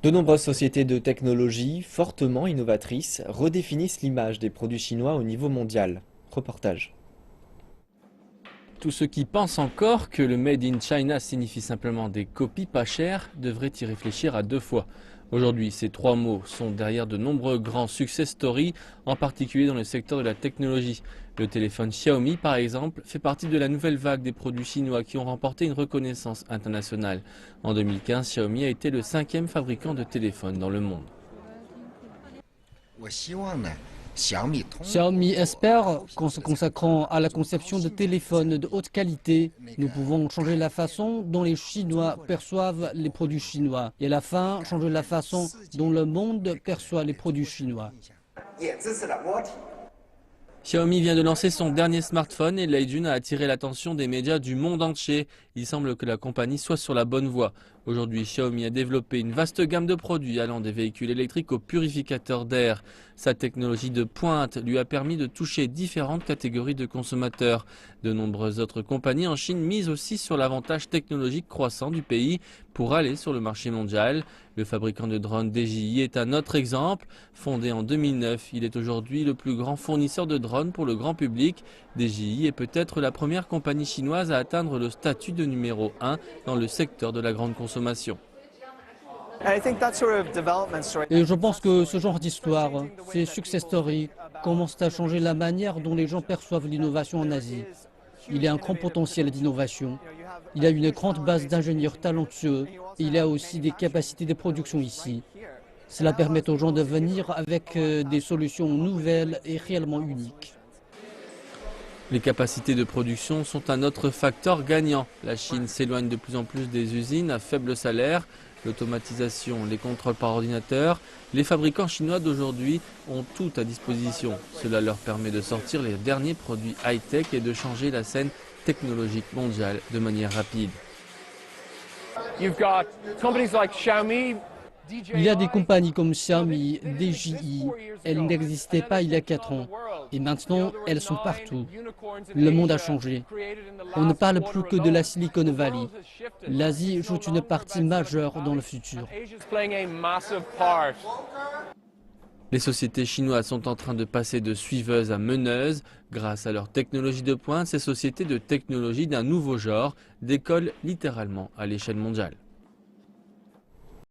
De nombreuses sociétés de technologie, fortement innovatrices, redéfinissent l'image des produits chinois au niveau mondial. Reportage. Tous ceux qui pensent encore que le Made in China signifie simplement des copies pas chères devraient y réfléchir à deux fois. Aujourd'hui, ces trois mots sont derrière de nombreux grands success stories, en particulier dans le secteur de la technologie. Le téléphone Xiaomi, par exemple, fait partie de la nouvelle vague des produits chinois qui ont remporté une reconnaissance internationale. En 2015, Xiaomi a été le cinquième fabricant de téléphones dans le monde. Xiaomi espère qu'en se consacrant à la conception de téléphones de haute qualité, nous pouvons changer la façon dont les Chinois perçoivent les produits chinois et à la fin changer la façon dont le monde perçoit les produits chinois. Xiaomi vient de lancer son dernier smartphone et Lei Jun a attiré l'attention des médias du monde entier. Il semble que la compagnie soit sur la bonne voie. Aujourd'hui, Xiaomi a développé une vaste gamme de produits allant des véhicules électriques aux purificateurs d'air. Sa technologie de pointe lui a permis de toucher différentes catégories de consommateurs. De nombreuses autres compagnies en Chine misent aussi sur l'avantage technologique croissant du pays pour aller sur le marché mondial. Le fabricant de drones DJI est un autre exemple. Fondé en 2009, il est aujourd'hui le plus grand fournisseur de drones pour le grand public. DJI est peut-être la première compagnie chinoise à atteindre le statut de numéro 1 dans le secteur de la grande consommation. Et je pense que ce genre d'histoire, ces success stories, commencent à changer la manière dont les gens perçoivent l'innovation en Asie. Il y a un grand potentiel d'innovation. Il y a une grande base d'ingénieurs talentueux et il y a aussi des capacités de production ici. Cela permet aux gens de venir avec des solutions nouvelles et réellement uniques. Les capacités de production sont un autre facteur gagnant. La Chine s'éloigne de plus en plus des usines à faible salaire. L'automatisation, les contrôles par ordinateur, les fabricants chinois d'aujourd'hui ont tout à disposition. Cela leur permet de sortir les derniers produits high-tech et de changer la scène technologique mondiale de manière rapide. Il y a des compagnies comme Xiaomi, DJI. Elles n'existaient pas il y a 4 ans. Et maintenant, elles sont partout. Le monde a changé. On ne parle plus que de la Silicon Valley. L'Asie joue une partie majeure dans le futur. Les sociétés chinoises sont en train de passer de suiveuses à meneuses. Grâce à leur technologie de pointe, ces sociétés de technologie d'un nouveau genre décollent littéralement à l'échelle mondiale.